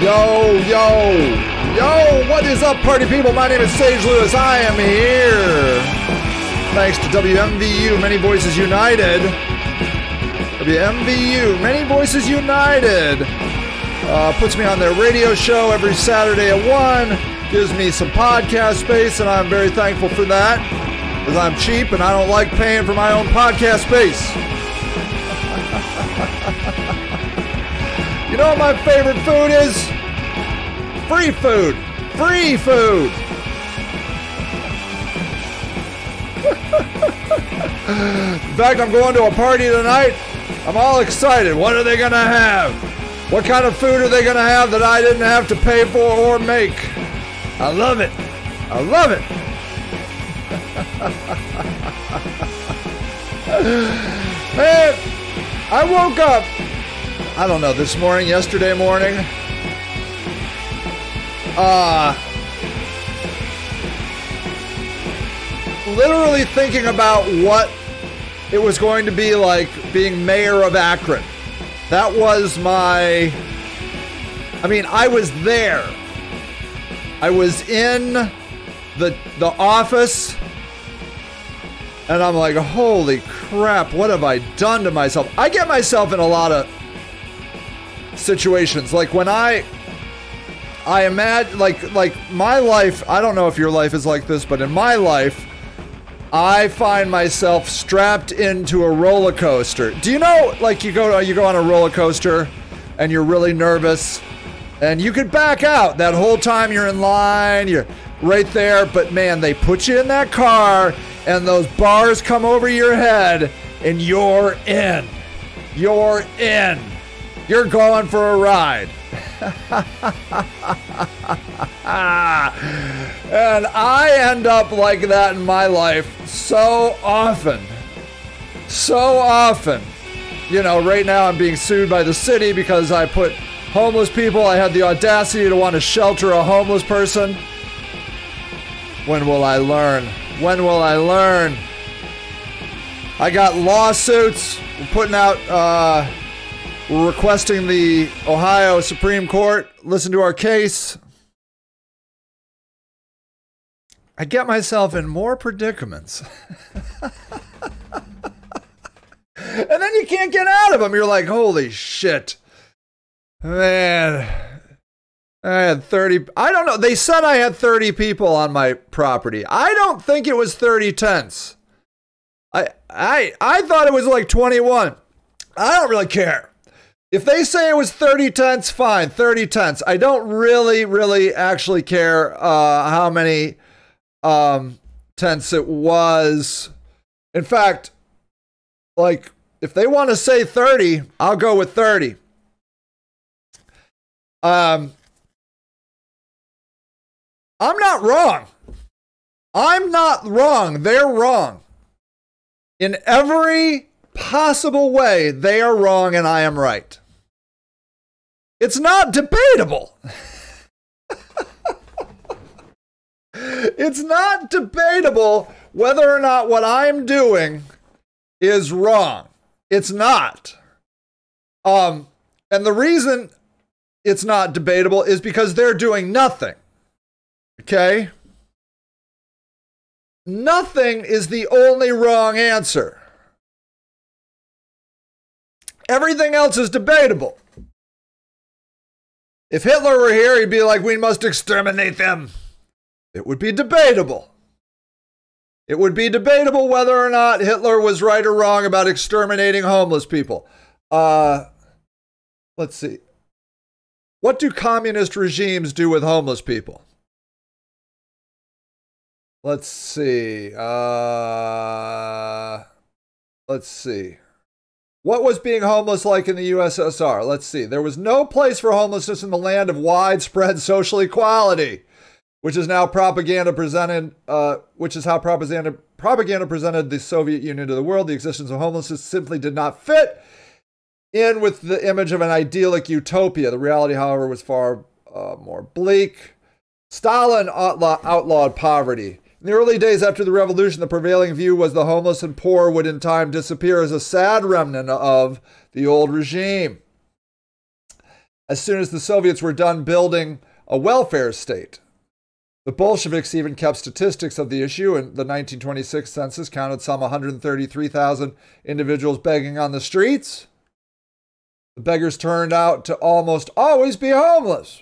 Yo, yo, yo, what is up, party people? My name is Sage Lewis. I am here. Thanks to WMVU, Many Voices United. WMVU, Many Voices United. Puts me on their radio show every Saturday at 1. Gives me some podcast space, and I'm very thankful for that. Because I'm cheap, and I don't like paying for my own podcast space. You know what my favorite food is? Free food. Free food. In fact, I'm going to a party tonight. I'm all excited. What are they going to have? What kind of food are they going to have that I didn't have to pay for or make? I love it. I love it. Man, I woke up, I don't know, this morning, yesterday morning, literally thinking about what it was going to be like being mayor of Akron. That was I was there. I was in the office, and I'm like, holy crap, what have I done to myself? I get myself in a lot of situations. Like when I imagine, like my life, I don't know if your life is like this, but in my life, I find myself strapped into a roller coaster. Do you know, like you go on a roller coaster and you're really nervous and you could back out that whole time you're in line, you're right there, but man, they put you in that car and those bars come over your head and you're in. You're in. You're going for a ride. And I end up like that in my life so often. So often. You know, right now I'm being sued by the city because I put homeless people. I had the audacity to want to shelter a homeless person. When will I learn? When will I learn? I got lawsuits. We're putting out, we're requesting the Ohio Supreme Court listen to our case. I get myself in more predicaments. And then you can't get out of them. You're like, holy shit. Man. I had 30, I don't know. They said I had 30 people on my property. I don't think it was 30 tents. I thought it was like 21. I don't really care. If they say it was 30 tents, fine, 30 tents. I don't really actually care how many tents it was. In fact, like, if they want to say 30, I'll go with 30. I'm not wrong. I'm not wrong. They're wrong. In every possible way, they are wrong and I am right. It's not debatable. It's not debatable whether or not what I'm doing is wrong. It's not. And the reason it's not debatable is because they're doing nothing. Okay? Nothing is the only wrong answer. Everything else is debatable. If Hitler were here, he'd be like, we must exterminate them. It would be debatable. It would be debatable whether or not Hitler was right or wrong about exterminating homeless people. Let's see. What do communist regimes do with homeless people? Let's see. Let's see. What was being homeless like in the USSR? Let's see. There was no place for homelessness in the land of widespread social equality, which is now propaganda presented. Which is how propaganda presented the Soviet Union to the world. The existence of homelessness simply did not fit in with the image of an idyllic utopia. The reality, however, was far more bleak. Stalin outlawed poverty. In the early days after the revolution, the prevailing view was the homeless and poor would in time disappear as a sad remnant of the old regime. as soon as the Soviets were done building a welfare state. The Bolsheviks even kept statistics of the issue, and the 1926 census counted some 133,000 individuals begging on the streets. The beggars turned out to almost always be homeless.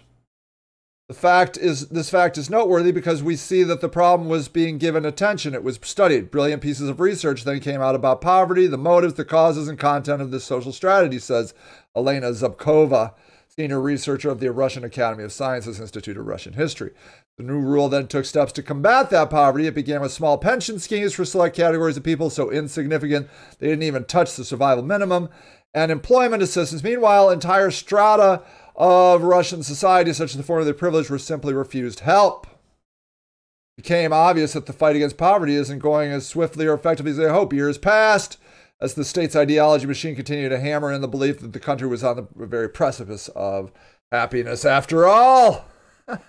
This fact is noteworthy because we see that the problem was being given attention. It was studied. Brilliant pieces of research then came out about poverty, the motives, the causes, and content of this social strategy, says Elena Zubkova, senior researcher of the Russian Academy of Sciences Institute of Russian History. The new rule then took steps to combat that poverty. It began with small pension schemes for select categories of people so insignificant they didn't even touch the survival minimum, and employment assistance. Meanwhile, entire strata of Russian society, such as the form of the privileged, were simply refused help. It became obvious that the fight against poverty isn't going as swiftly or effectively as they hoped. Years passed as the state's ideology machine continued to hammer in the belief that the country was on the very precipice of happiness after all. In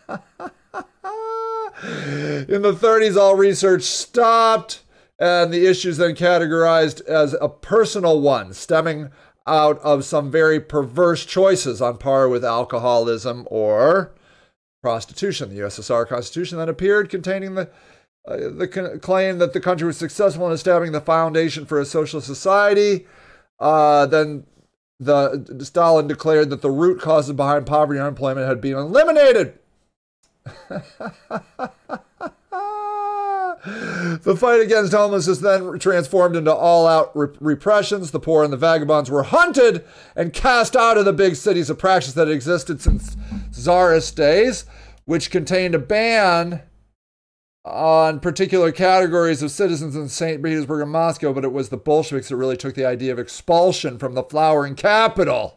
the 30s, all research stopped, and the issues then categorized as a personal one, stemming out of some very perverse choices on par with alcoholism or prostitution. The USSR Constitution then appeared, containing the claim that the country was successful in establishing the foundation for a socialist society. Then Stalin declared that the root causes behind poverty and unemployment had been eliminated. The fight against homelessness then transformed into all-out repressions. The poor and the vagabonds were hunted and cast out of the big cities, a practice that existed since Tsarist days, which contained a ban on particular categories of citizens in St. Petersburg and Moscow, but it was the Bolsheviks that really took the idea of expulsion from the flowering capital.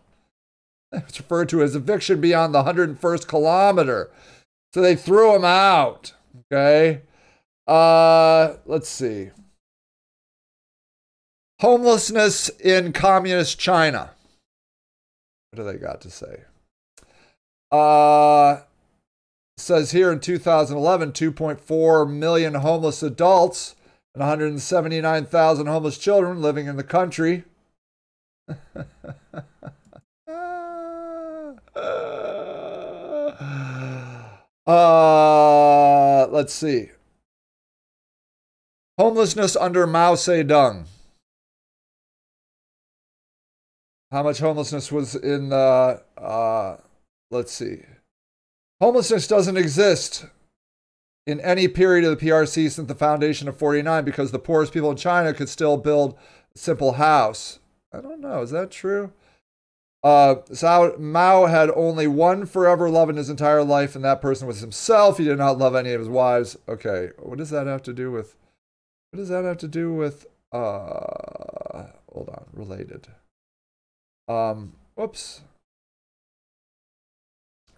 It's referred to as eviction beyond the 101st kilometer. So they threw them out, okay? Let's see. Homelessness in communist China. What do they got to say? Says here in 2011, 2.4 million homeless adults and 179,000 homeless children living in the country. Let's see. Homelessness under Mao Zedong. How much homelessness was in the, let's see. Homelessness doesn't exist in any period of the PRC since the foundation of 49 because the poorest people in China could still build a simple house. I don't know. Is that true? Mao had only one forever love in his entire life, and that person was himself. He did not love any of his wives. Okay, what does that have to do with? What does that have to do with? Hold on, related. Whoops.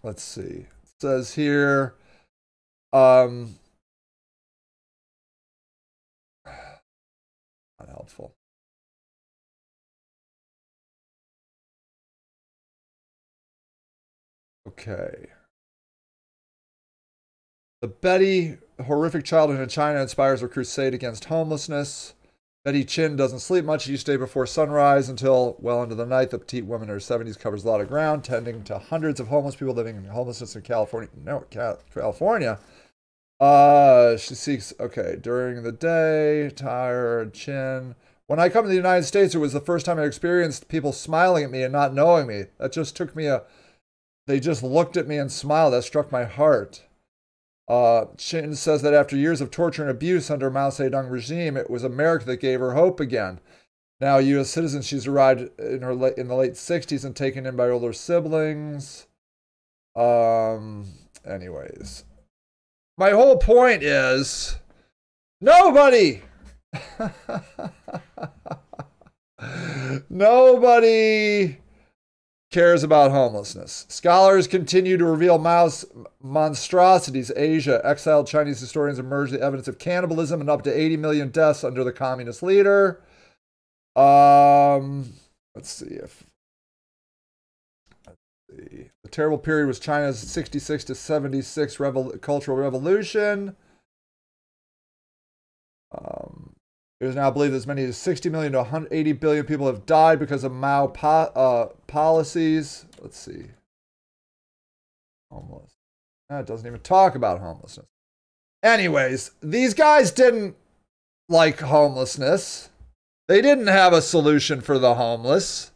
Let's see. It says here. Not helpful. Okay. The Betty horrific childhood in China inspires a crusade against homelessness. Betty Chin doesn't sleep much. She used to stay before sunrise until well into the night. The petite woman in her 70s covers a lot of ground, tending to hundreds of homeless people living in homelessness in California. No, California. She seeks, okay, during the day, tired, Chin. When I come to the United States, it was the first time I experienced people smiling at me and not knowing me. That just took me they just looked at me and smiled. That struck my heart. Chin says that after years of torture and abuse under Mao Zedong regime, it was America that gave her hope again. Now a U.S. citizen, she's arrived in the late 60s and taken in by older siblings. Anyways. My whole point is, nobody cares about homelessness. Scholars continue to reveal Mao's monstrosities. Asia, exiled Chinese historians emerged the evidence of cannibalism and up to 80 million deaths under the communist leader. Let's see. The terrible period was China's 66 to 76 Cultural Revolution. It is now believed that as many as 60 million to 180 billion people have died because of Mao policies. Let's see. Homeless. It doesn't even talk about homelessness. Anyways, these guys didn't like homelessness. They didn't have a solution for the homeless.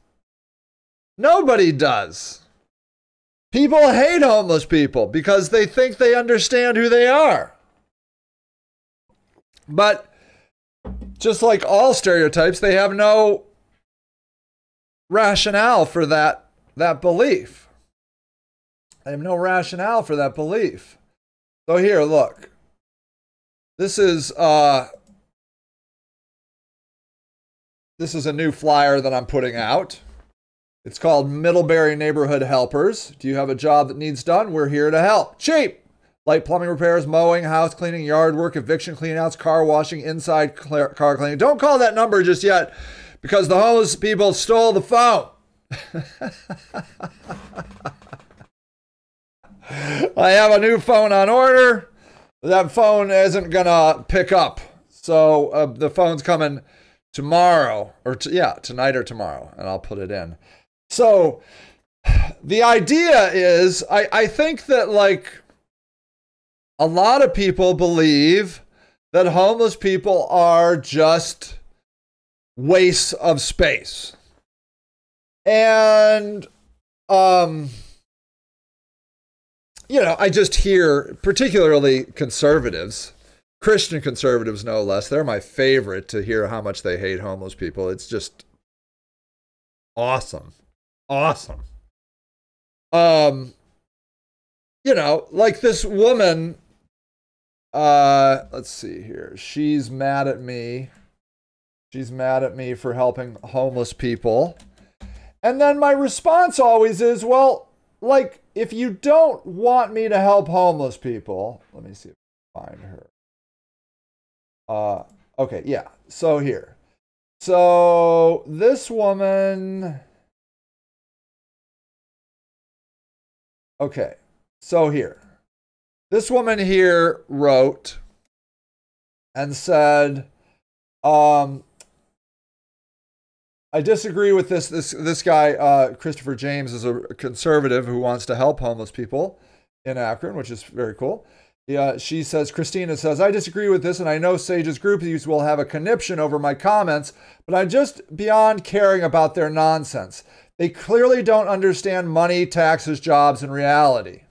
Nobody does. People hate homeless people because they think they understand who they are. But just like all stereotypes, they have no rationale for that belief. They have no rationale for that belief. So here, look. This is a new flyer that I'm putting out. It's called Middlebury Neighborhood Helpers. Do you have a job that needs done? We're here to help. Cheap! Light plumbing repairs, mowing, house cleaning, yard work, eviction cleanouts, car washing, inside car cleaning. Don't call that number just yet because the homeless people stole the phone. I have a new phone on order. That phone isn't going to pick up. So the phone's coming tomorrow, or tonight or tomorrow, and I'll put it in. So the idea is, I think that like a lot of people believe that homeless people are just wastes of space. And, I just hear, particularly conservatives, Christian conservatives no less, they're my favorite to hear how much they hate homeless people. It's just awesome. Awesome. Like this woman, let's see here. She's mad at me. She's mad at me for helping homeless people. And then my response always is, well, like, if you don't want me to help homeless people, let me see if I can find her. Okay, yeah. So here. So this woman. Okay, so here. This woman here wrote and said, I disagree with this guy, Christopher James, is a conservative who wants to help homeless people in Akron, which is very cool. Yeah, Christina says, I disagree with this, and I know Sage's groupies will have a conniption over my comments, but I'm just beyond caring about their nonsense. They clearly don't understand money, taxes, jobs, and reality.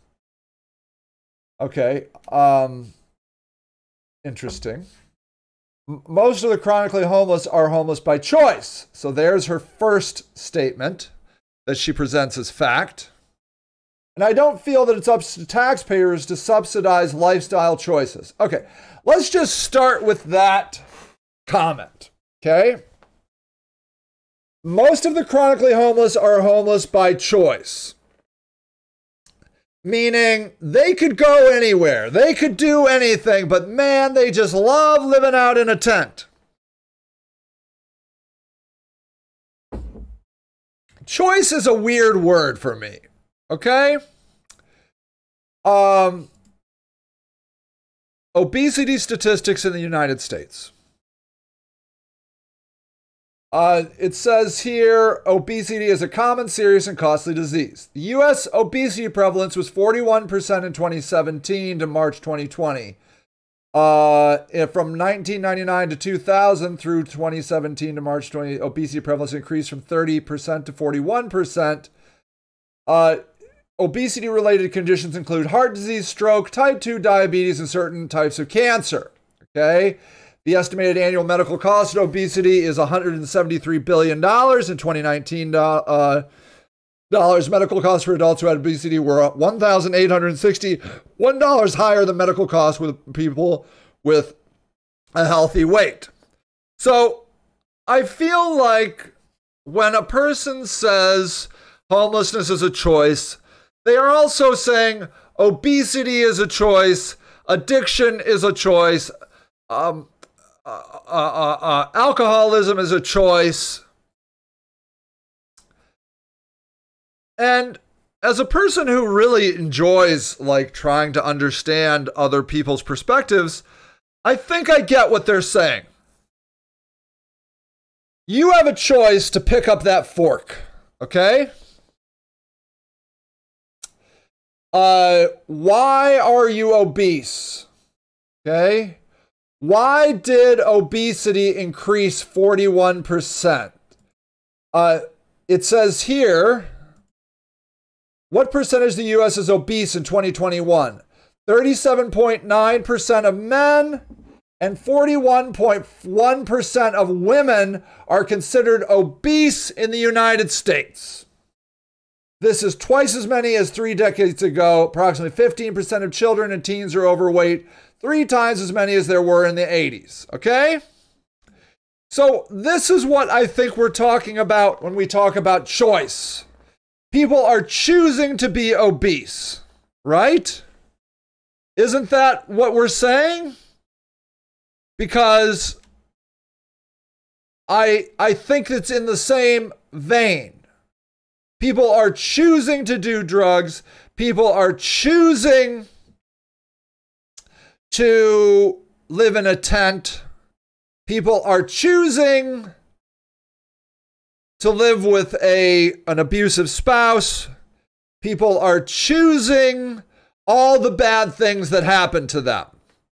Okay, interesting. Most of the chronically homeless are homeless by choice. So there's her first statement that she presents as fact. And I don't feel that it's up to taxpayers to subsidize lifestyle choices. Okay, let's just start with that comment, okay? Most of the chronically homeless are homeless by choice. Meaning they could go anywhere, they could do anything, but man, they just love living out in a tent. Choice is a weird word for me, okay? Obesity statistics in the United States. It says here, obesity is a common, serious, and costly disease. The U.S. obesity prevalence was 41% in 2017 to March 2020. From 1999 to 2000 through 2017 to March 20, obesity prevalence increased from 30% to 41%. Obesity-related conditions include heart disease, stroke, type 2 diabetes, and certain types of cancer. Okay? The estimated annual medical cost of obesity is $173 billion. In 2019, medical costs for adults who had obesity were $1,861 higher than medical costs with people with a healthy weight. So I feel like when a person says homelessness is a choice, they are also saying obesity is a choice, addiction is a choice, alcoholism is a choice. And as a person who really enjoys like trying to understand other people's perspectives, I think I get what they're saying. You have a choice to pick up that fork, okay? Why are you obese? Okay. Why did obesity increase 41%? It says here, what percentage of the U.S. is obese in 2021? 37.9% of men and 41.1% of women are considered obese in the United States. This is twice as many as 3 decades ago. Approximately 15% of children and teens are overweight, 3 times as many as there were in the 80s. Okay? So this is what I think we're talking about when we talk about choice. People are choosing to be obese, right? Isn't that what we're saying? Because I think it's in the same vein. People are choosing to do drugs. People are choosing to live in a tent. People are choosing to live with an abusive spouse. People are choosing all the bad things that happen to them,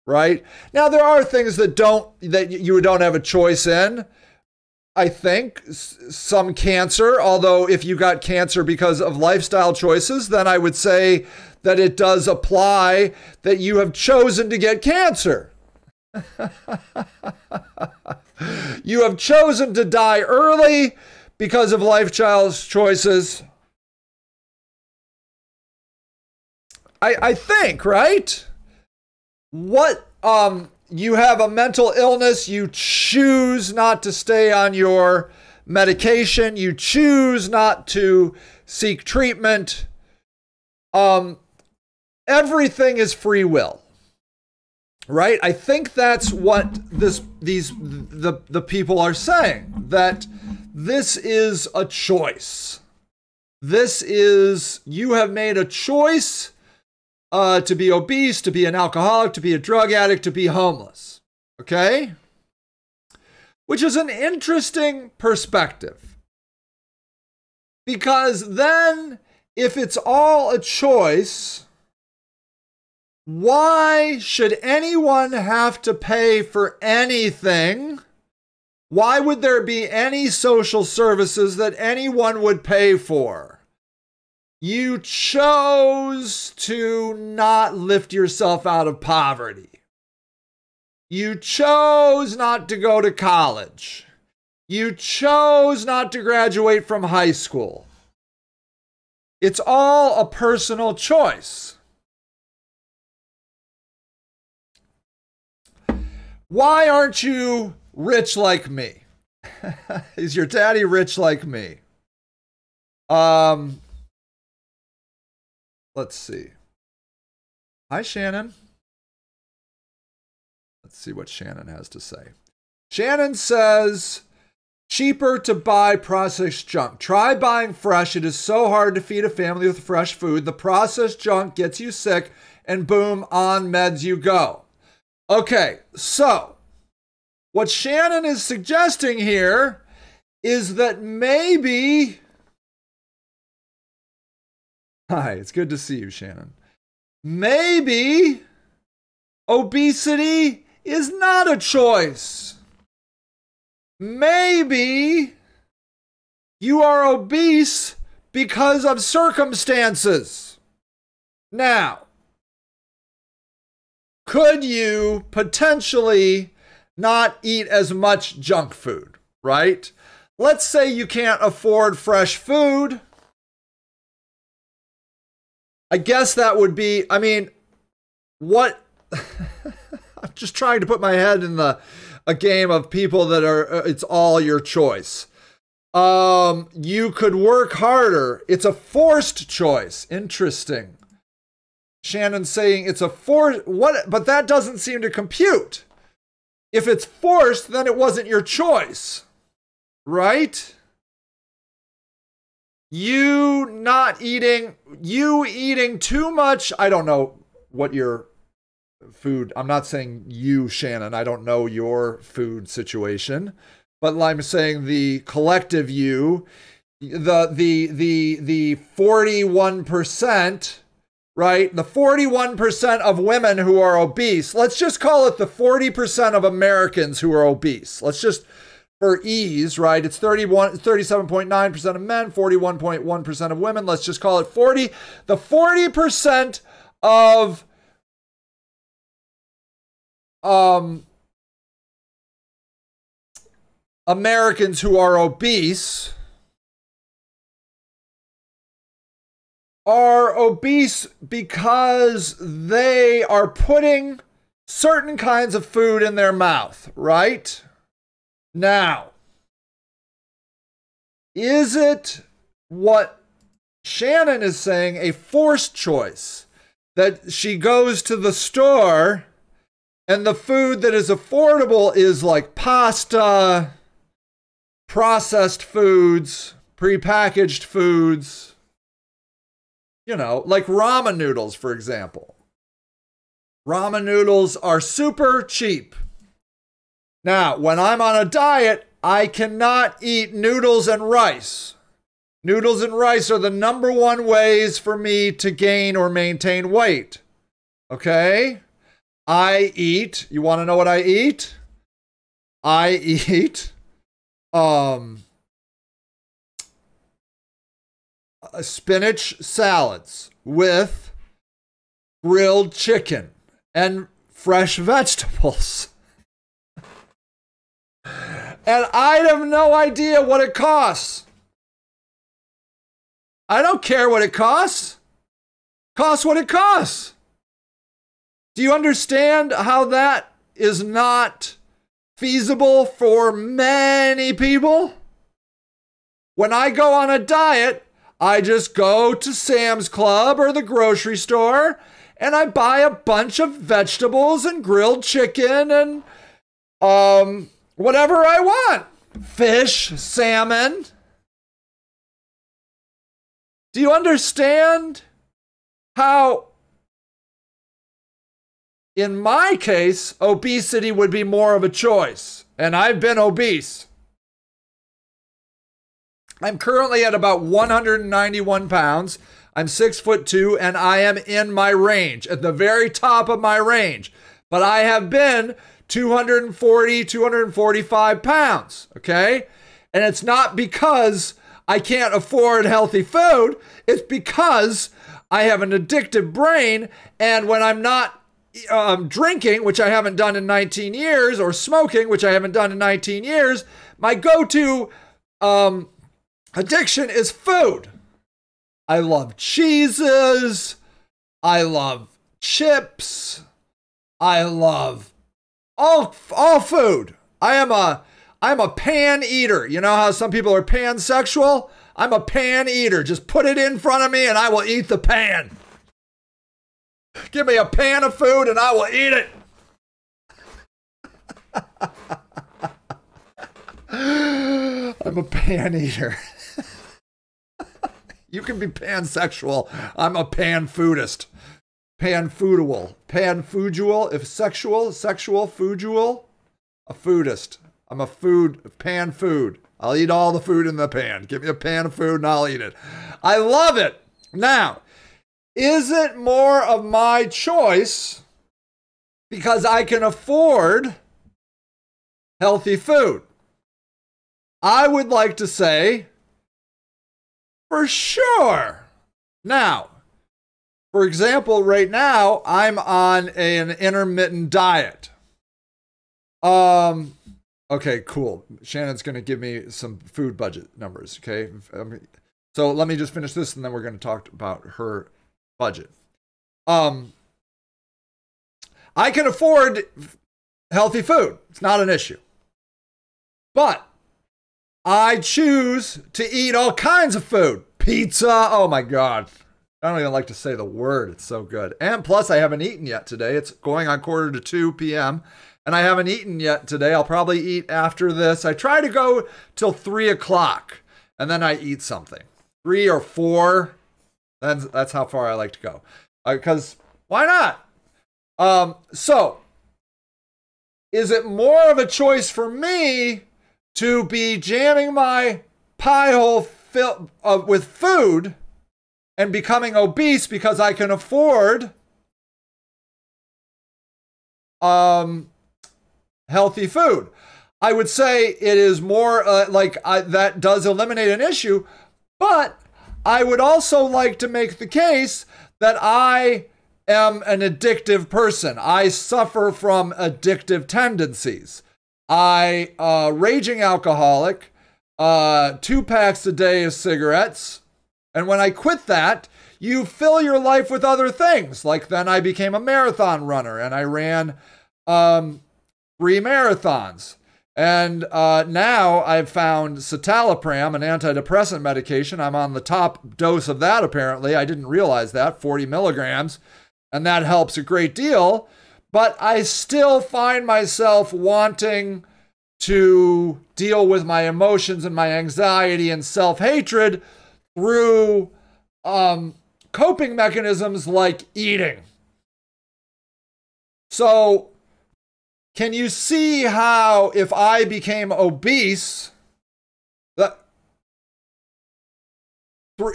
right? Now, there are things that you don't have a choice in. I think some cancer, although if you got cancer because of lifestyle choices, then I would say that it does apply that you have chosen to get cancer. You have chosen to die early because of lifestyle choices. I think, right? What, you have a mental illness, you choose not to stay on your medication, you choose not to seek treatment. Everything is free will, right? I think that's what the people are saying, that this is a choice. This is, you have made a choice to be obese, to be an alcoholic, to be a drug addict, to be homeless. Okay? Which is an interesting perspective. Because then, if it's all a choice, why should anyone have to pay for anything? Why would there be any social services that anyone would pay for? You chose to not lift yourself out of poverty. You chose not to go to college. You chose not to graduate from high school. It's all a personal choice. Why aren't you rich like me? Is your daddy rich like me? Let's see. Hi, Shannon. Let's see what Shannon has to say. Shannon says, cheaper to buy processed junk. Try buying fresh. It is so hard to feed a family with fresh food. The processed junk gets you sick, and boom, on meds you go. Okay, so what Shannon is suggesting here is that maybe... Hi, it's good to see you, Shannon. Maybe obesity is not a choice. Maybe you are obese because of circumstances. Now, could you potentially not eat as much junk food, right? Let's say you can't afford fresh food. I guess that would be, I mean, what? I'm just trying to put my head in a game of people that are, it's all your choice. You could work harder. It's a forced choice. Interesting. Shannon's saying it's a what? But that doesn't seem to compute. If it's forced, then it wasn't your choice, right? You eating too much. I don't know what your food, I'm not saying you, Shannon, I don't know your food situation, but I'm saying the collective you, the 41% right? The 41% of women who are obese, let's just call it the 40% of Americans who are obese. Let's just, for ease, right? It's 37.9% of men, 41.1% of women. Let's just call it 40. The 40% of Americans who are obese because they are putting certain kinds of food in their mouth, right? Now, is it what Shannon is saying, a forced choice, that she goes to the store and the food that is affordable is like pasta, processed foods, prepackaged foods, you know, like ramen noodles, for example. Ramen noodles are super cheap. Now, when I'm on a diet, I cannot eat noodles and rice. Noodles and rice are the number one ways for me to gain or maintain weight. Okay? I eat, you want to know what I eat? I eat spinach salads with grilled chicken and fresh vegetables. And I have no idea what it costs. I don't care what it costs. Costs what it costs. Do you understand how that is not feasible for many people? When I go on a diet, I just go to Sam's Club or the grocery store and I buy a bunch of vegetables and grilled chicken and whatever I want. Fish, salmon. Do you understand how, in my case, obesity would be more of a choice? And I've been obese. I'm currently at about 191 pounds. I'm 6'2", and I am in my range, at the very top of my range. But I have been 240, 245 pounds, okay? And it's not because I can't afford healthy food. It's because I have an addictive brain, and when I'm not drinking, which I haven't done in 19 years, or smoking, which I haven't done in 19 years, my go-to addiction is food. I love cheeses. I love chips. I love all food. I'm a pan eater. You know how some people are pansexual? I'm a pan eater. Just put it in front of me and I will eat the pan. Give me a pan of food and I will eat it. I'm a pan eater. You can be pansexual. I'm a pan-foodist. Pan-foodable. Pan-foodual. If sexual, foodual. A foodist. I'm a pan food. I'll eat all the food in the pan. Give me a pan of food and I'll eat it. I love it. Now, is it more of my choice because I can afford healthy food? I would like to say, for sure. Now, for example, right now, I'm on an intermittent diet. Okay, cool. Shannon's going to give me some food budget numbers, okay? So let me just finish this and then we're going to talk about her budget. I can afford healthy food. It's not an issue. But I choose to eat all kinds of food. Pizza. Oh my God. I don't even like to say the word. It's so good. And plus I haven't eaten yet today. It's going on 1:45 p.m. and I haven't eaten yet today. I'll probably eat after this. I try to go till 3 o'clock and then I eat something. 3 or 4. That's how far I like to go. Because why not? So is it more of a choice for me to be jamming my pie hole with food and becoming obese because I can afford healthy food. I would say it is more that does eliminate an issue, but I would also like to make the case that I am an addictive person. I suffer from addictive tendencies. Raging alcoholic, 2 packs a day of cigarettes. And when I quit that, you fill your life with other things. Like then I became a marathon runner and I ran 3 marathons. And now I've found citalopram, an antidepressant medication. I'm on the top dose of that, apparently. I didn't realize that, 40 milligrams. And that helps a great deal. But I still find myself wanting to deal with my emotions and my anxiety and self-hatred through coping mechanisms like eating. So, can you see how if I became obese,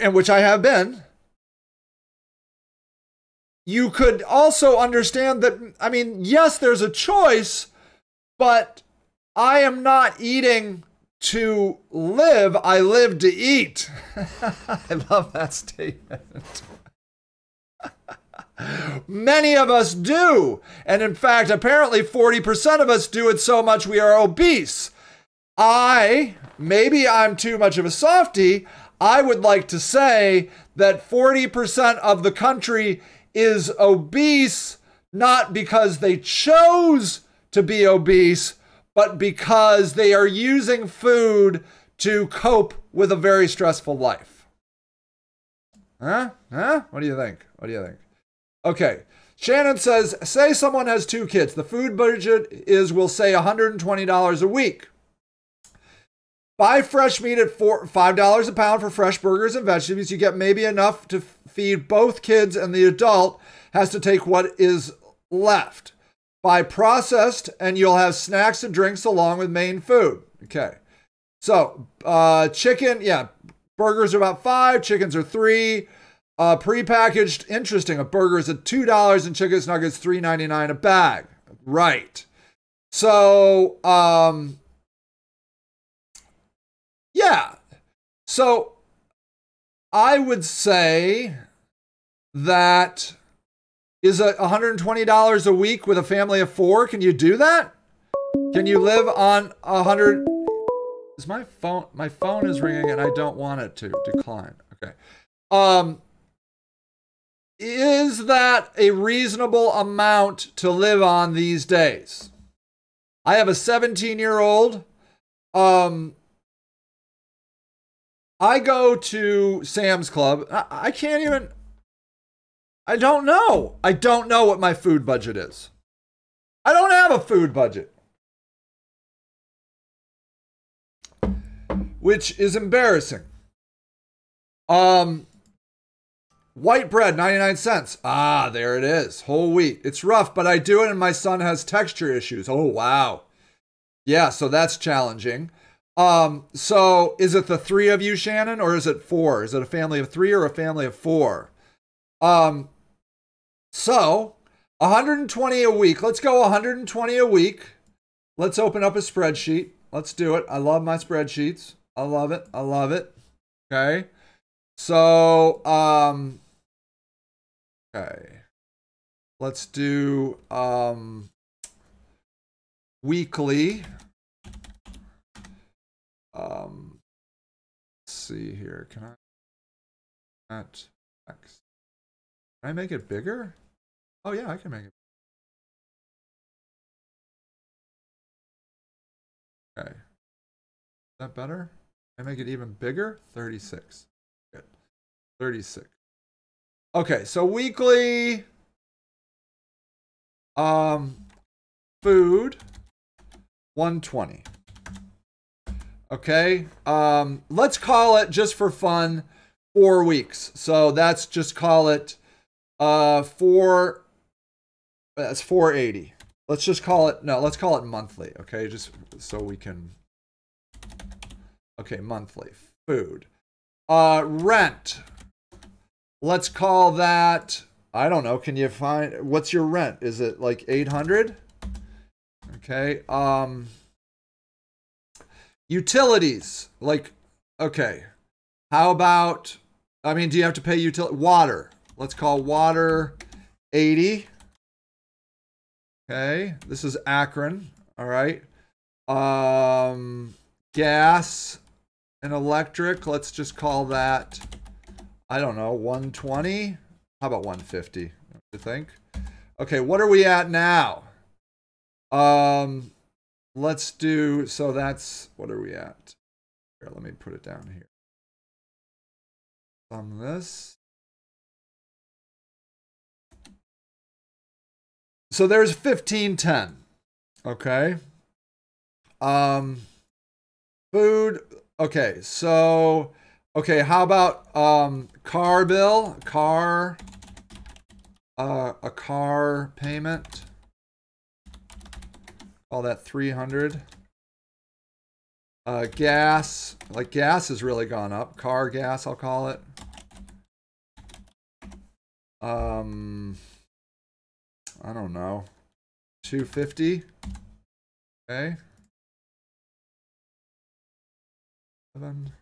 in which I have been, you could also understand that, I mean, yes, there's a choice, but I am not eating to live, I live to eat. I love that statement. Many of us do. And in fact, apparently 40% of us do it so much we are obese. Maybe I'm too much of a softie. I would like to say that 40% of the country is obese, not because they chose to be obese, but because they are using food to cope with a very stressful life. Huh? What do you think? Okay. Shannon says, say someone has 2 kids. The food budget is, we'll say, $120 a week. Buy fresh meat at $5 a pound for fresh burgers and vegetables. You get maybe enough to feed both kids, and the adult has to take what is left. Buy processed, and you'll have snacks and drinks along with main food. Okay. So, chicken, yeah, burgers are about $5, chickens are $3. Prepackaged, interesting, a burger is at $2 and chicken nuggets $3.99 a bag. Right. So, yeah. So, I would say that is $120 a week with a family of 4. Can you do that? Can you live on 100? Is my phone is ringing and I don't want it to decline. Okay. Is that a reasonable amount to live on these days? I have a 17-year-old. I go to Sam's Club. I can't even, I don't know. I don't know what my food budget is. I don't have a food budget. Which is embarrassing. White bread, 99 cents. Ah, there it is. Whole wheat. It's rough, but I do it and my son has texture issues. Oh, wow. Yeah, so that's challenging. So is it the 3 of you, Shannon, or is it 4? Is it a family of 3 or a family of 4? So 120 a week. Let's go 120 a week. Let's open up a spreadsheet. Let's do it. I love my spreadsheets. I love it. Okay. So, okay. Let's do, weekly. Let's see here. Can I make it bigger? Oh yeah, I can make it. Okay. Is that better? Can I make it even bigger? 36. Good. 36. Okay, so weekly food 120. Okay, let's call it, just for fun, 4 weeks. So that's, just call it that's 480. Let's just call it, no, let's call it monthly, okay? Just so we can, okay, monthly. Food. Rent, let's call that, I don't know, can you find, what's your rent? Is it like 800? Okay. Utilities, like, okay. How about, I mean, do you have to pay water? Let's call water 80. Okay, this is Akron. All right. Gas and electric, let's just call that, I don't know, 120. How about 150? What do you think? Okay, what are we at now? Let's do, so that's, what are we at? Here, let me put it down here. Sum this. So there's 1510. Okay. Food. Okay, so okay, how about car bill? A car payment. Call that 300. Gas, like gas has really gone up. Car gas, I'll call it. I don't know. 250. Okay. 7.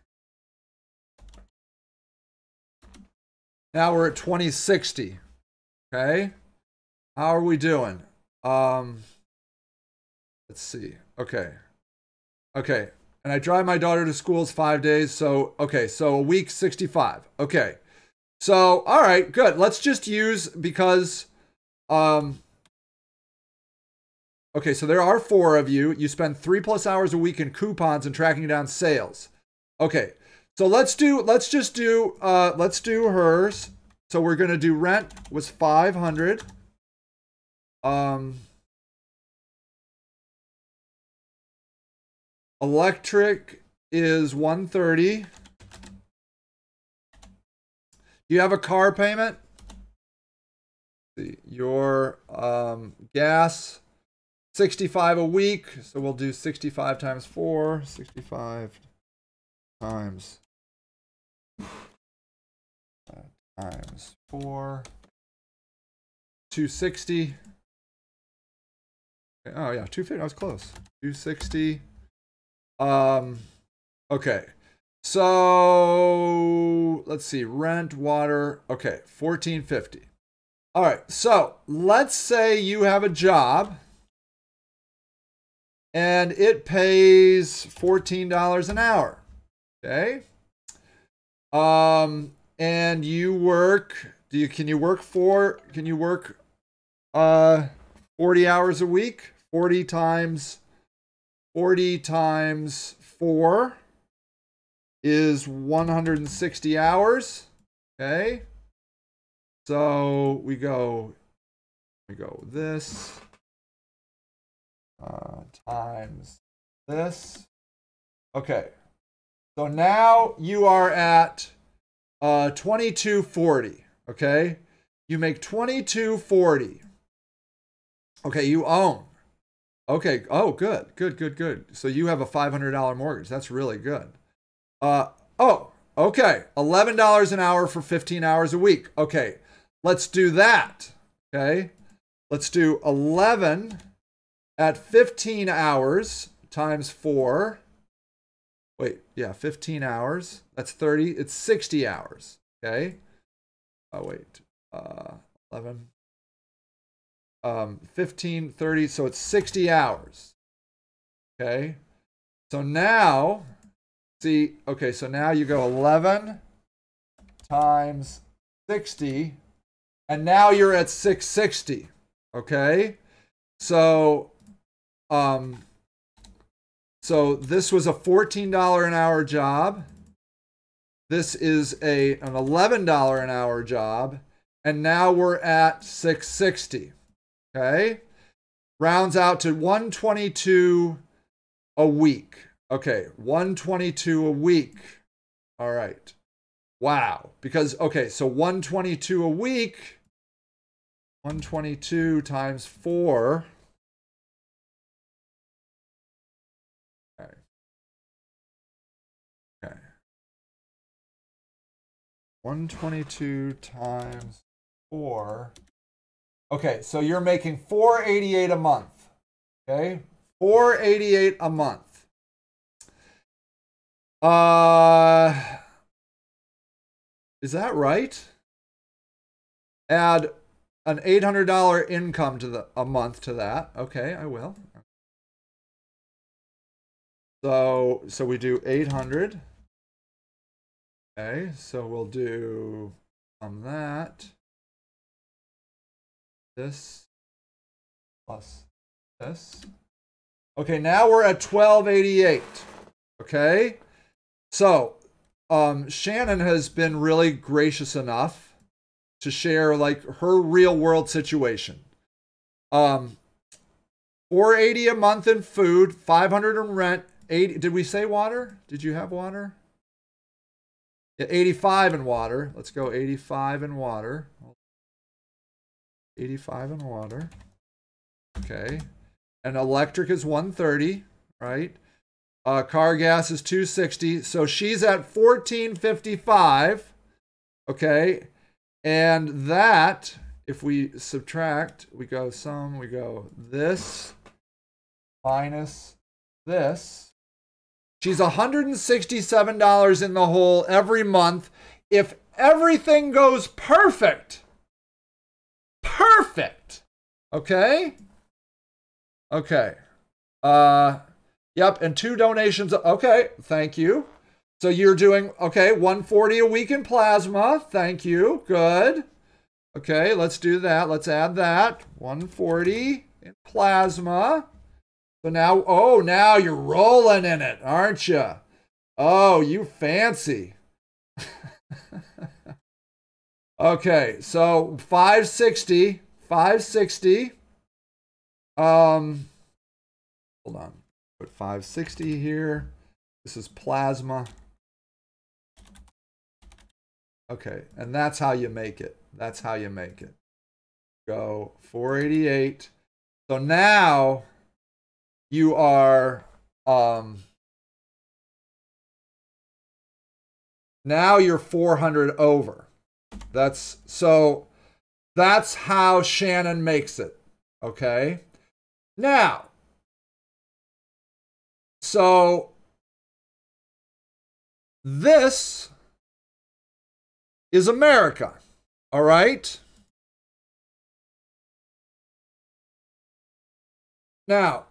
Now we're at 2060. Okay. How are we doing? Let's see. Okay. Okay. And I drive my daughter to school 5 days. So, okay. So a week, 65. Okay. So, all right, good. Let's just use, because, okay, so there are 4 of you. You spend 3+ hours a week in coupons and tracking down sales. Okay. So let's do hers. So we're going to do rent was 500. Electric is 130. Do you have a car payment? Let's see, your gas 65 a week. So we'll do 65 times 4, 65 times 4, 260. Oh yeah, 250. I was close. 260. Okay. So let's see, rent, water. Okay, 1450. All right. So let's say you have a job and it pays $14 an hour. Okay. And you work, can you work 40 hours a week? 40 times 4 is 160 hours. Okay. So we go this times this. Okay. So now you are at 2240. Okay. You make 2240. Okay, you own. Okay. Oh, good. So you have a $500 mortgage. That's really good. Oh, okay. $11 an hour for 15 hours a week. Okay. Let's do that. Okay. Let's do 11 at 15 hours times 4. Wait, yeah, 15 hours. That's 30. It's 60 hours. Okay. Oh, wait. 11. 15, 30. So it's 60 hours. Okay. So now, see, okay, so now you go 11 times 60, and now you're at 660. Okay. So, so this was a $14 an hour job. This is an $11 an hour job. And now we're at 660. Okay. Rounds out to 122 a week. Okay. 122 a week. All right. Wow. Because, okay. So 122 a week, 122 times 4. Okay. Okay. 122 times 4. Okay, so you're making $488 a month. Okay, $488 a month. Is that right? Add an $800 income to a month to that. Okay, I will. So we do 800. Okay, so we'll do on that. This plus this. Okay, now we're at 1288. Okay, so Shannon has been really gracious enough to share like her real world situation. $480 a month in food, $500 in rent, 80. Did we say water? Did you have water? Yeah, 85 in water. Let's go 85 in water. 85 in water. Okay. And electric is 130, right? Car gas is 260. So she's at 1455. Okay. And that, if we subtract, we go this minus this. She's $167 in the hole every month. If everything goes perfect. Perfect. Okay? Okay. Yep, and 2 donations. Okay, thank you. So you're doing, okay, $140 a week in plasma. Thank you. Good. Okay, let's do that. Let's add that. $140 in plasma. So now, oh, now you're rolling in it, aren't you? Oh, you fancy. Okay, so 560. Hold on. Put 560 here. This is plasma. Okay, and that's how you make it. That's how you make it. Go 488. So now you are now you're 400 over. That's how Shannon makes it. Okay? Now, so this is America. All right? Now,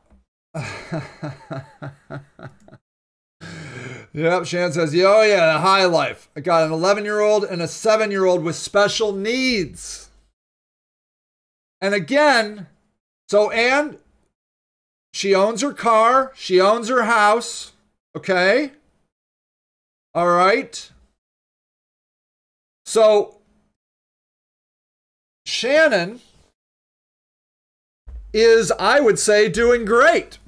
yep, Shan says, oh yeah, the high life. I got an 11-year-old and a 7-year-old with special needs. And again, and she owns her car, she owns her house, okay? All right. So Shannon is, I would say, doing great.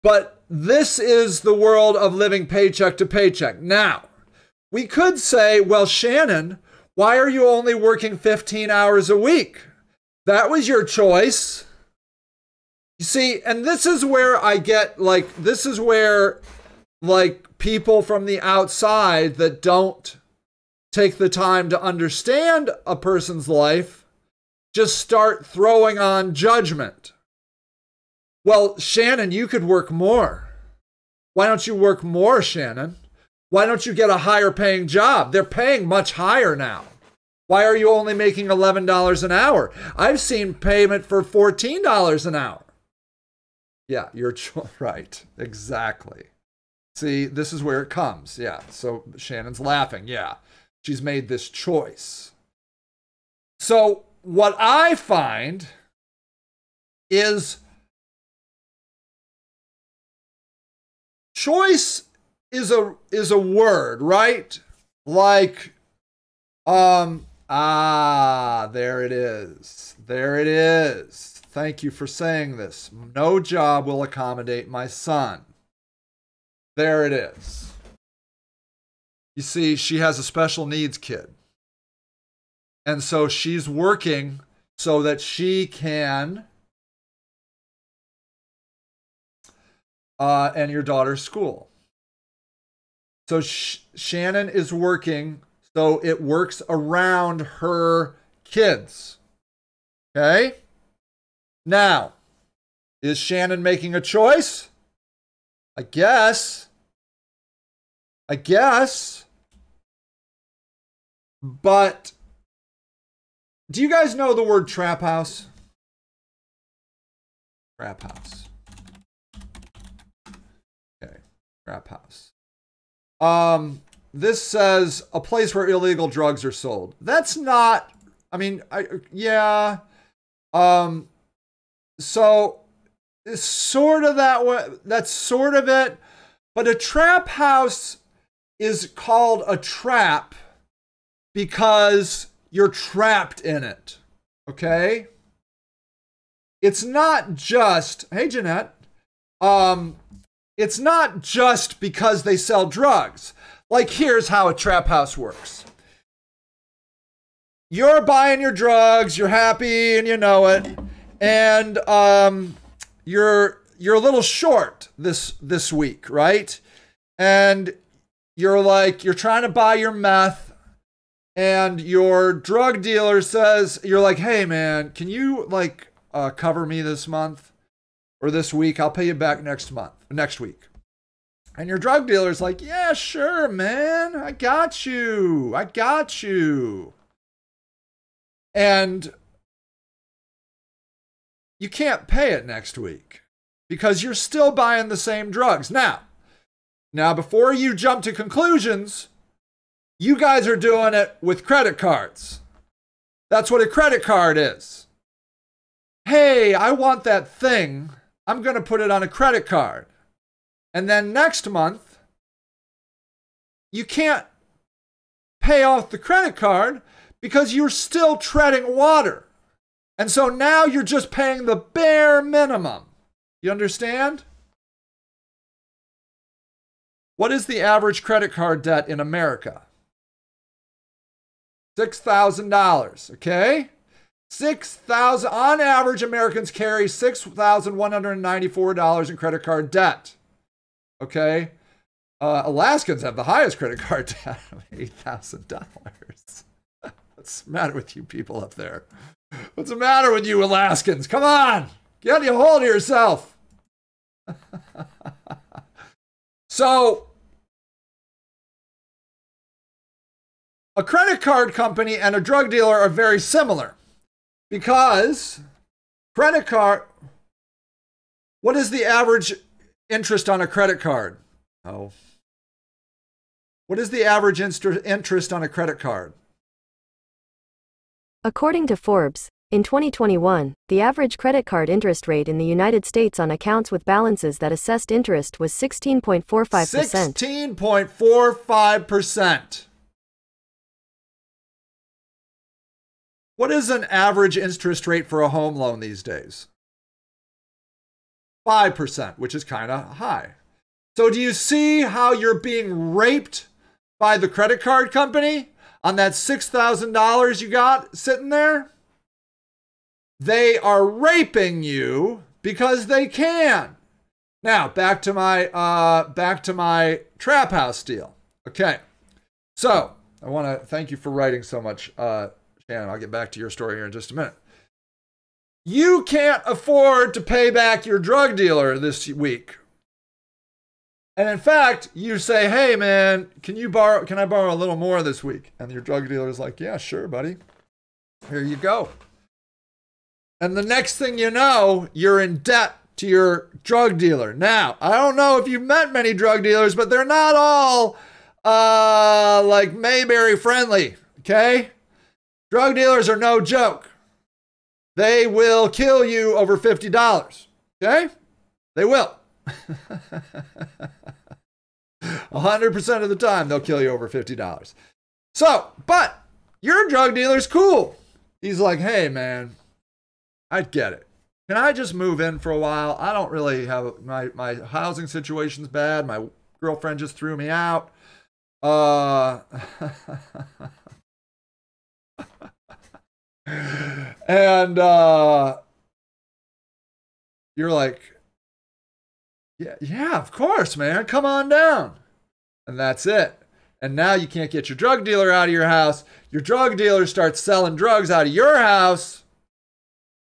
But this is the world of living paycheck to paycheck. Now, we could say, well, Shannon, why are you only working 15 hours a week? That was your choice. You see, and this is where I get, like, this is where, like, people from the outside that don't take the time to understand a person's life just start throwing on judgment. Well, Shannon, you could work more. Why don't you work more, Shannon? Why don't you get a higher paying job? They're paying much higher now. Why are you only making $11 an hour? I've seen payment for $14 an hour. Yeah, you're right. Exactly. See, this is where it comes. Yeah, so Shannon's laughing. Yeah, she's made this choice. So what I find is choice is a word, right? Like, there it is. There it is. Thank you for saying this. No job will accommodate my son. There it is. You see, she has a special needs kid. And so she's working so that she can, and your daughter's school. So Shannon is working, so it works around her kids. Okay? Now, is Shannon making a choice? I guess. But do you guys know the word trap house? Trap house. Okay, trap house. This says a place where illegal drugs are sold. That's not, I mean, yeah. So it's sort of that way. That's sort of it. But a trap house is called a trap because you're trapped in it. Okay? It's not just, hey Jeanette, it's not just because they sell drugs. Like, here's how a trap house works. You're buying your drugs, you're happy and you know it, and you're a little short this week, right? And you're trying to buy your meth, and your drug dealer says, you're like, hey man, can you cover me this month or this week? I'll pay you back next week. And your drug dealer's like, yeah, sure, man. I got you. And you can't pay it next week because you're still buying the same drugs. Now, before you jump to conclusions, you guys are doing it with credit cards. That's what a credit card is. Hey, I want that thing. I'm going to put it on a credit card. And then next month, you can't pay off the credit card because you're still treading water. And so now you're just paying the bare minimum. You understand? What is the average credit card debt in America? $6,000, okay? $6,000. On average, Americans carry $6,194 in credit card debt. Okay? Alaskans have the highest credit card debt of $8,000. What's the matter with you people up there? What's the matter with you Alaskans? Come on! Get a hold of yourself! So, a credit card company and a drug dealer are very similar because credit card, what is the average interest on a credit card? Oh. What is the average interest on a credit card? According to Forbes, in 2021, the average credit card interest rate in the United States on accounts with balances that assessed interest was 16.45%. 16.45%. What is an average interest rate for a home loan these days? 5%, which is kind of high. So do you see how you're being raped by the credit card company on that $6,000 you got sitting there? They are raping you because they can. Now, back to my trap house deal. Okay. So, I want to thank you for writing so much, Shannon. I'll get back to your story here in just a minute. You can't afford to pay back your drug dealer this week. And in fact, you say, hey man, can I borrow a little more this week? And your drug dealer is like, yeah, sure, buddy. Here you go. And the next thing you know, you're in debt to your drug dealer. Now, I don't know if you've met many drug dealers, but they're not all like Mayberry friendly, okay? Drug dealers are no joke. They will kill you over $50, okay? They will. 100% of the time, they'll kill you over $50. So, but your drug dealer's cool. He's like, hey, man, I get it. Can I just move in for a while? I don't really have, my housing situation's bad. My girlfriend just threw me out. And you're like, yeah, of course, man. Come on down. And that's it. And now you can't get your drug dealer out of your house. Your drug dealer starts selling drugs out of your house.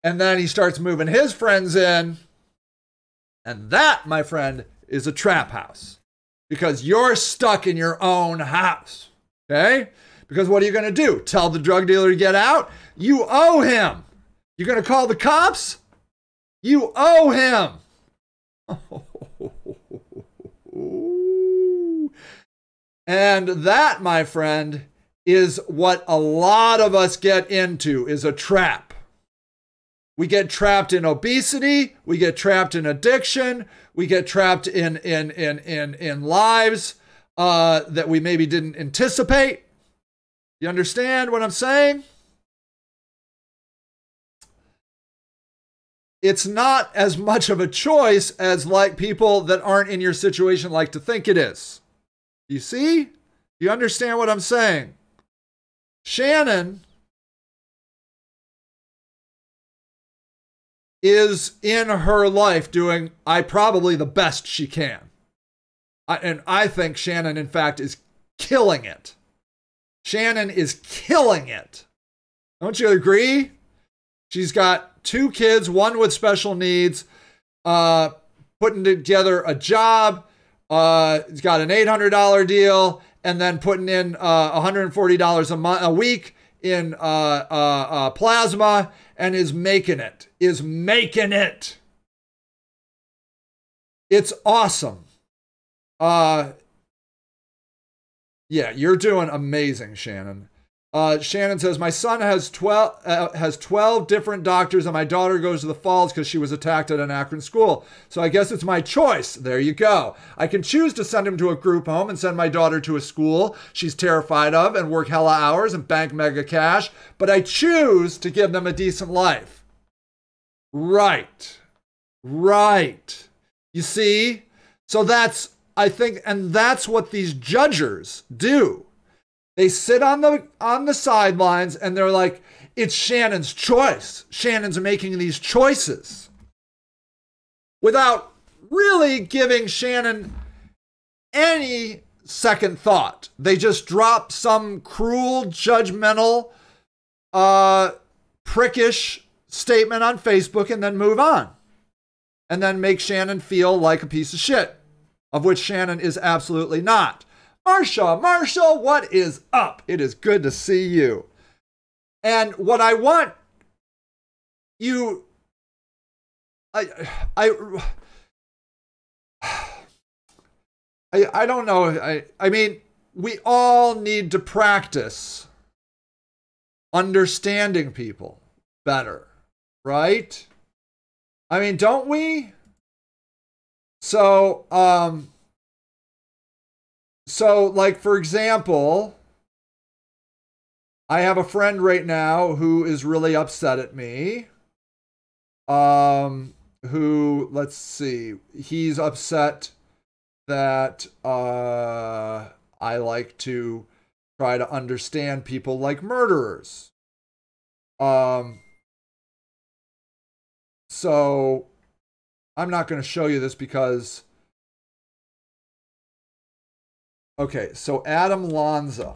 And then he starts moving his friends in. And that, my friend, is a trap house. Because you're stuck in your own house. Okay? Because what are you going to do? Tell the drug dealer to get out? You owe him. You're going to call the cops? You owe him. And that, my friend, is what a lot of us get into, is a trap. We get trapped in obesity. We get trapped in addiction. We get trapped in lives that we maybe didn't anticipate. You understand what I'm saying? It's not as much of a choice as like people that aren't in your situation like to think it is. You see? You understand what I'm saying? Shannon is in her life doing probably the best she can. And I think Shannon, in fact, is killing it. Shannon is killing it. Don't you agree? She's got 2 kids, one with special needs, putting together a job. He's got an $800 deal, and then putting in $140 a week in plasma, and is making it. It's awesome. Yeah, you're doing amazing, Shannon. Shannon says, my son has 12 different doctors, and my daughter goes to the Falls because she was attacked at an Akron school. So I guess it's my choice. There you go. I can choose to send him to a group home and send my daughter to a school she's terrified of and work hella hours and bank mega cash, but I choose to give them a decent life. Right. You see? So that's, I think, and that's what these judgers do. They sit on the sidelines and they're like, it's Shannon's choice. Shannon's making these choices. Without really giving Shannon any second thought. They just drop some cruel, judgmental, prickish statement on Facebook and then move on. And then make Shannon feel like a piece of shit, of which Shannon is absolutely not. Marshall, what is up? It is good to see you. And what I want you, I don't know. I mean, we all need to practice understanding people better, right? I mean, don't we? So, like, for example, I have a friend right now who is really upset at me. Who, let's see, he's upset that I like to try to understand people like murderers. So I'm not going to show you this because... Okay, so Adam Lanza.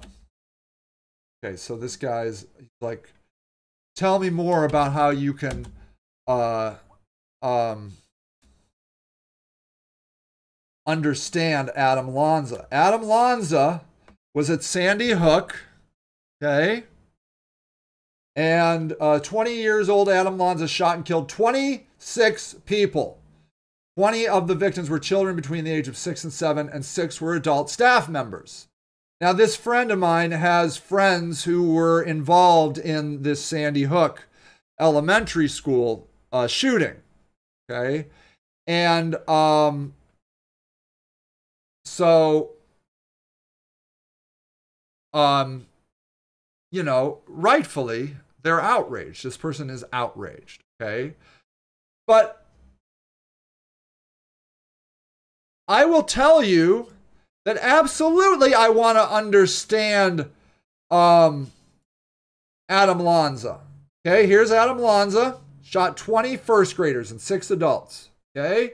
Okay, so this guy's like, tell me more about how you can understand Adam Lanza. Adam Lanza was at Sandy Hook, okay? And 20 years old Adam Lanza shot and killed 26 people. 20 of the victims were children between the age of 6 and 7, and 6 were adult staff members. Now, this friend of mine has friends who were involved in this Sandy Hook elementary school shooting, okay? And you know, rightfully, they're outraged. This person is outraged, okay? But I will tell you that absolutely I want to understand Adam Lanza. Okay, here's Adam Lanza. Shot 20 first graders and 6 adults. Okay?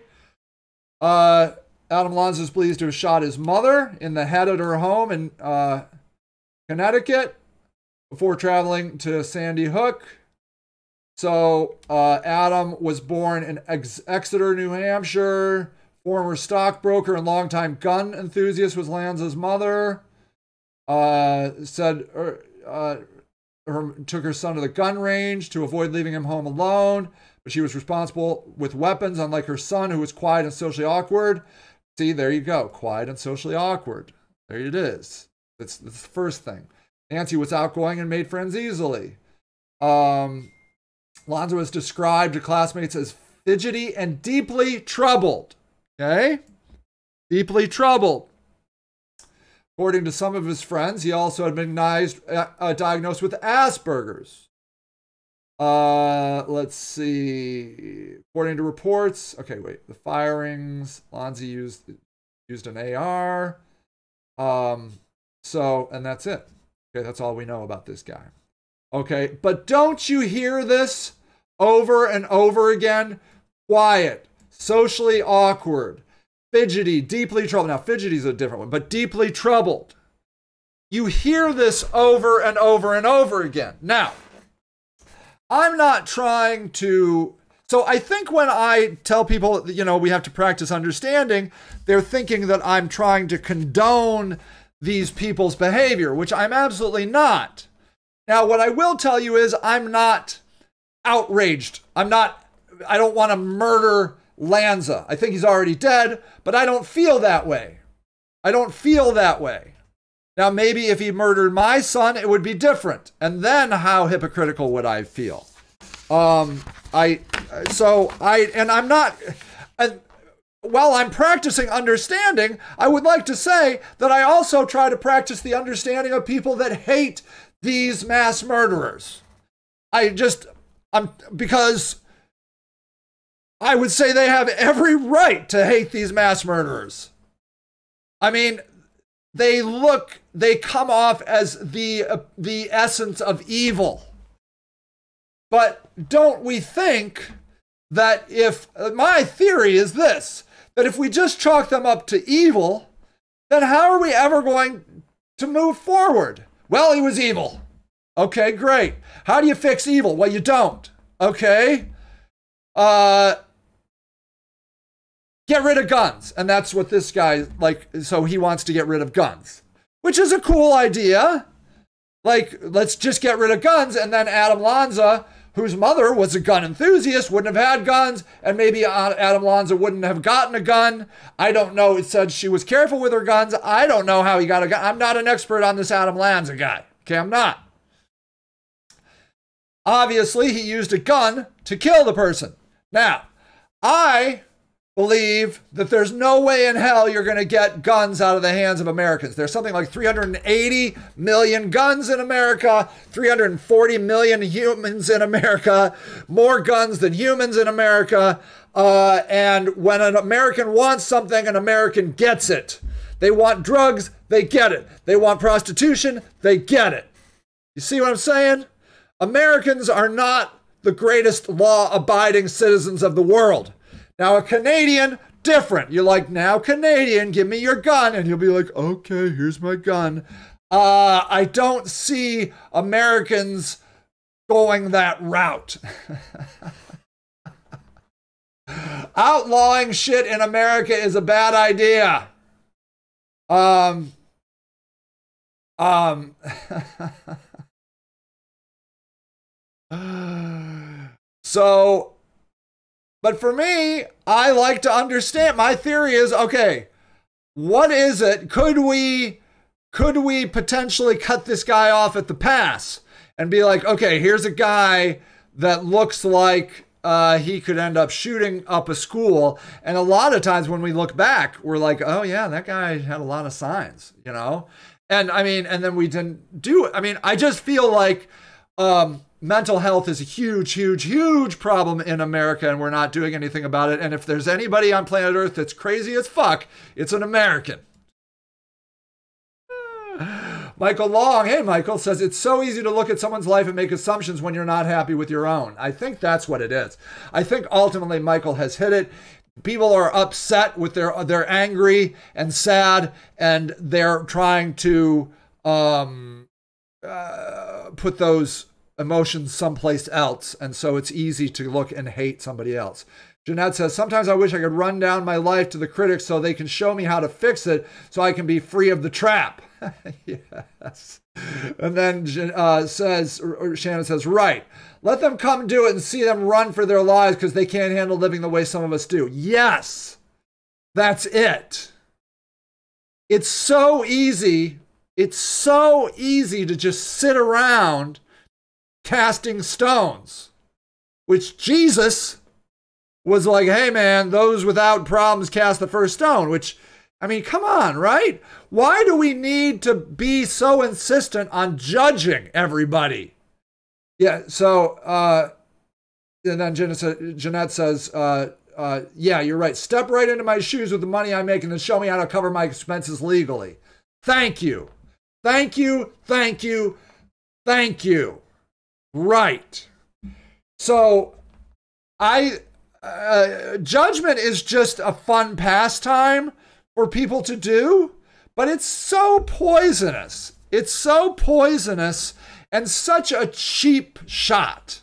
Adam Lanza is believed to have shot his mother in the head at her home in Connecticut before traveling to Sandy Hook. So Adam was born in Exeter, New Hampshire. Former stockbroker and longtime gun enthusiast was Lanza's mother. Took her son to the gun range to avoid leaving him home alone. But she was responsible with weapons, unlike her son, who was quiet and socially awkward. See, there you go. Quiet and socially awkward. There it is. That's the first thing. Nancy was outgoing and made friends easily. Lanza was described to classmates as fidgety and deeply troubled. Okay? Deeply troubled. According to some of his friends, he also had been diagnosed with Asperger's. Let's see. According to reports, okay, wait. The firings, Lanza used an AR. And that's it. Okay, that's all we know about this guy. Okay, but don't you hear this over and over again? Quiet, socially awkward, fidgety, deeply troubled. Now, fidgety is a different one, but deeply troubled. You hear this over and over and over again. Now, I'm not trying to... So I think when I tell people, we have to practice understanding, they're thinking that I'm trying to condone these people's behavior, which I'm absolutely not. Now, what I will tell you is I'm not outraged. I don't want to murder Lanza. I think he's already dead, but I don't feel that way. I don't feel that way. Now, maybe if he murdered my son, it would be different. And then how hypocritical would I feel? While I'm practicing understanding, I would like to say that I also try to practice the understanding of people that hate these mass murderers. Because I would say they have every right to hate these mass murderers. I mean, they come off as the essence of evil. But don't we think that my theory is this, that if we just chalk them up to evil, then how are we ever going to move forward? Well, he was evil. Okay, great. How do you fix evil? Well, you don't. Okay. Get rid of guns. And that's what this guy, so he wants to get rid of guns, which is a cool idea. Let's just get rid of guns. And then Adam Lanza, whose mother was a gun enthusiast, wouldn't have had guns. And maybe Adam Lanza wouldn't have gotten a gun. I don't know. It said she was careful with her guns. I don't know how he got a gun. I'm not an expert on this Adam Lanza guy. Okay, I'm not. Obviously, he used a gun to kill the person. Now, I believe that there's no way in hell you're going to get guns out of the hands of Americans. There's something like 380 million guns in America, 340 million humans in America, more guns than humans in America. And when an American wants something, an American gets it. They want drugs, they get it. They want prostitution, they get it. You see what I'm saying? Americans are not the greatest law-abiding citizens of the world. Now, a Canadian, different. You're like, now, Canadian, give me your gun. And you'll be like, okay, here's my gun. I don't see Americans going that route. Outlawing shit in America is a bad idea. But for me, I like to understand. My theory is, okay, what is it? Could we potentially cut this guy off at the pass and be like, okay, here's a guy that looks like he could end up shooting up a school. And a lot of times when we look back, we're like, oh yeah, that guy had a lot of signs, And I mean, and then we didn't do it. I mean, I just feel like mental health is a huge, huge, huge problem in America, and we're not doing anything about it. And if there's anybody on planet Earth that's crazy as fuck, it's an American. Michael Long, hey Michael, says it's so easy to look at someone's life and make assumptions when you're not happy with your own. I think that's what it is. I think ultimately Michael has hit it. people are upset with they're angry and sad, and they're trying to put those emotions someplace else, and so it's easy to look and hate somebody else. Jeanette says, sometimes I wish I could run down my life to the critics so they can show me how to fix it so I can be free of the trap. Yes. And then Shannon says, right. Let them come do it and see them run for their lives because they can't handle living the way some of us do. Yes. That's it. It's so easy. It's so easy to just sit around casting stones, which Jesus was like, hey man, those without problems cast the first stone, which, I mean, come on, right? Why do we need to be so insistent on judging everybody? Yeah, so, and then Jeanette says, yeah, you're right. Step right into my shoes with the money I make and then show me how to cover my expenses legally. Thank you. Thank you, thank you, thank you. Right. So, judgment is just a fun pastime for people to do, but it's so poisonous. It's so poisonous and such a cheap shot.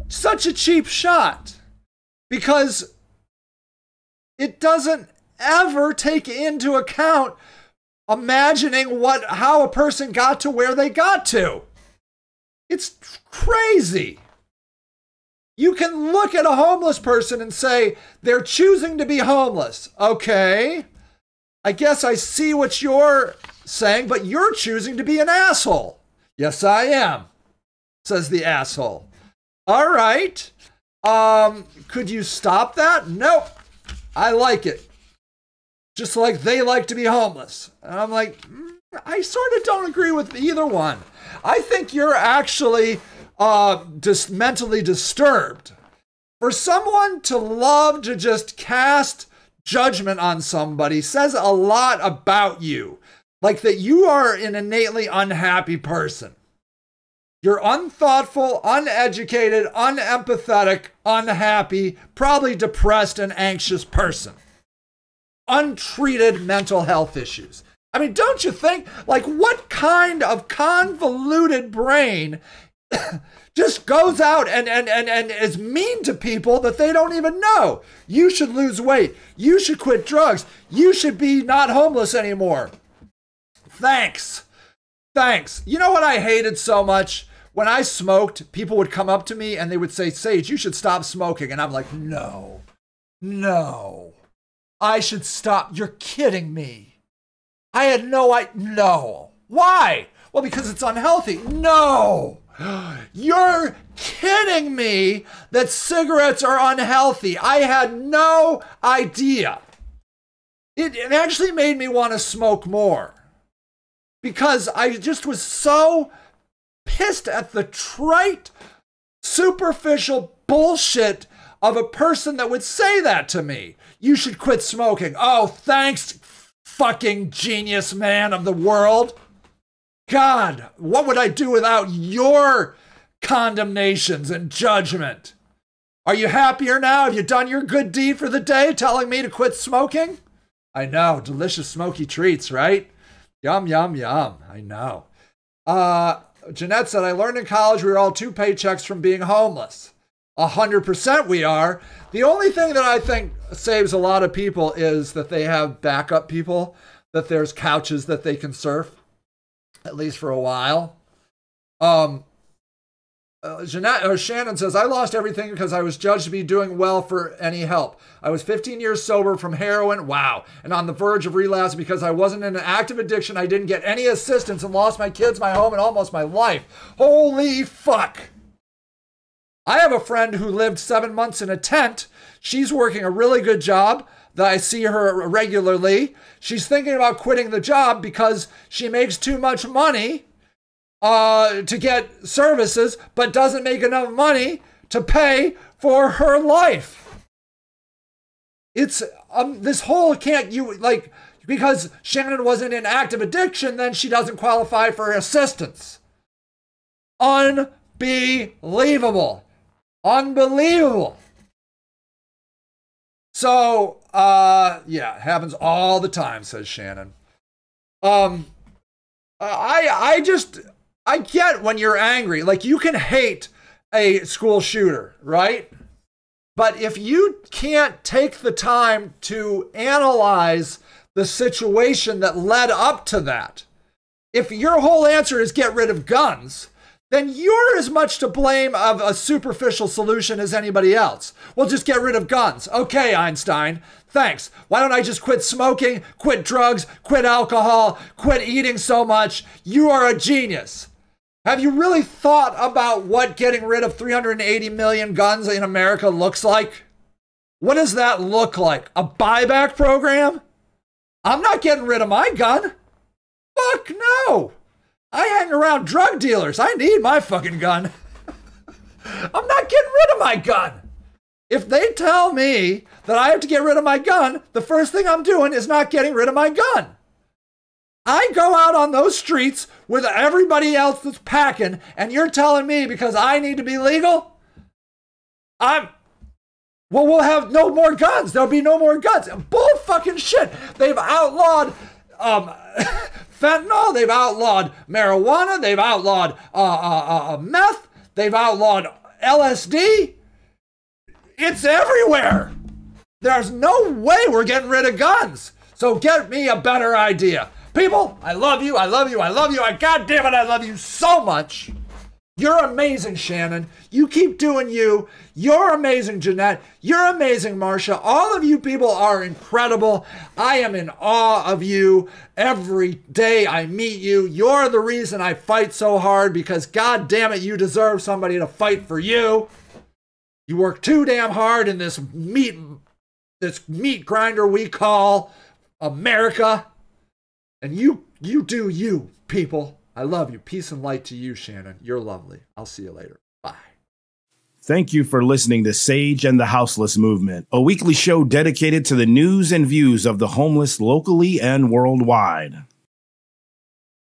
Such a cheap shot. Because it doesn't ever take into account imagining how a person got to where they got to. It's crazy. You can look at a homeless person and say, they're choosing to be homeless. Okay, I guess I see what you're saying, but you're choosing to be an asshole. Yes, I am, says the asshole. All right. Could you stop that? Nope. I like it. Just like they like to be homeless. And I'm like, I sort of don't agree with either one. I think you're actually just mentally disturbed. For someone to love to just cast judgment on somebody says a lot about you. Like that you are an innately unhappy person. You're unthoughtful, uneducated, unempathetic, unhappy, probably depressed and anxious person. Untreated mental health issues. I mean, don't you think, like, what kind of convoluted brain just goes out and is mean to people that they don't even know? You should lose weight. You should quit drugs. You should be not homeless anymore. Thanks. Thanks. You know what I hated so much? When I smoked, people would come up to me and they would say, Sage, you should stop smoking. And I'm like, no. I should stop. You're kidding me. I had no idea. No. Why? Well, because it's unhealthy. No. You're kidding me that cigarettes are unhealthy. I had no idea. It actually made me want to smoke more. Because I just was so pissed at the trite, superficial bullshit of a person that would say that to me. You should quit smoking. Oh, thanks, fucking genius man of the world. God, what would I do without your condemnations and judgment? Are you happier now? Have you done your good deed for the day, telling me to quit smoking? I know, delicious smoky treats, right? Yum, yum, yum. I know. Jeanette said, I learned in college we were all 2 paychecks from being homeless. 100% we are. The only thing that I think saves a lot of people is that they have backup people, that there's couches that they can surf, at least for a while. Shannon says, I lost everything because I was judged to be doing well for any help. I was 15 years sober from heroin, wow, and on the verge of relapse because I wasn't in an active addiction. I didn't get any assistance and lost my kids, my home, and almost my life. Holy fuck. I have a friend who lived 7 months in a tent. She's working a really good job. That I see her regularly. She's thinking about quitting the job because she makes too much money to get services, but doesn't make enough money to pay for her life. It's this whole because Shannon wasn't in active addiction, then she doesn't qualify for assistance. Unbelievable. Unbelievable. So, yeah, it happens all the time, says Shannon. I get when you're angry. Like, you can hate a school shooter, right? But if you can't take the time to analyze the situation that led up to that, if your whole answer is get rid of guns, then you're as much to blame of a superficial solution as anybody else. Well, just get rid of guns. Okay, Einstein, thanks. Why don't I just quit smoking, quit drugs, quit alcohol, quit eating so much? You are a genius. Have you really thought about what getting rid of 380 million guns in America looks like? What does that look like? A buyback program? I'm not getting rid of my gun. Fuck no. I hang around drug dealers. I need my fucking gun. I'm not getting rid of my gun. If they tell me that I have to get rid of my gun, the first thing I'm doing is not getting rid of my gun. I go out on those streets with everybody else that's packing, and you're telling me because I need to be legal? We'll have no more guns. There'll be no more guns. Bull fucking shit. They've outlawed fentanyl. They've outlawed marijuana. They've outlawed meth. They've outlawed LSD. It's everywhere. There's no way we're getting rid of guns. So get me a better idea. People, I love you. I love you. I love you. God damn it, I love you so much. You're amazing, Shannon. You keep doing you. You're amazing, Jeanette. You're amazing, Marcia. All of you people are incredible. I am in awe of you every day I meet you. You're the reason I fight so hard because, God damn it, you deserve somebody to fight for you. You work too damn hard in this meat grinder we call America. And you do you, people. I love you. Peace and light to you, Shannon. You're lovely. I'll see you later. Bye. Thank you for listening to Sage and the Houseless Movement, a weekly show dedicated to the news and views of the homeless locally and worldwide.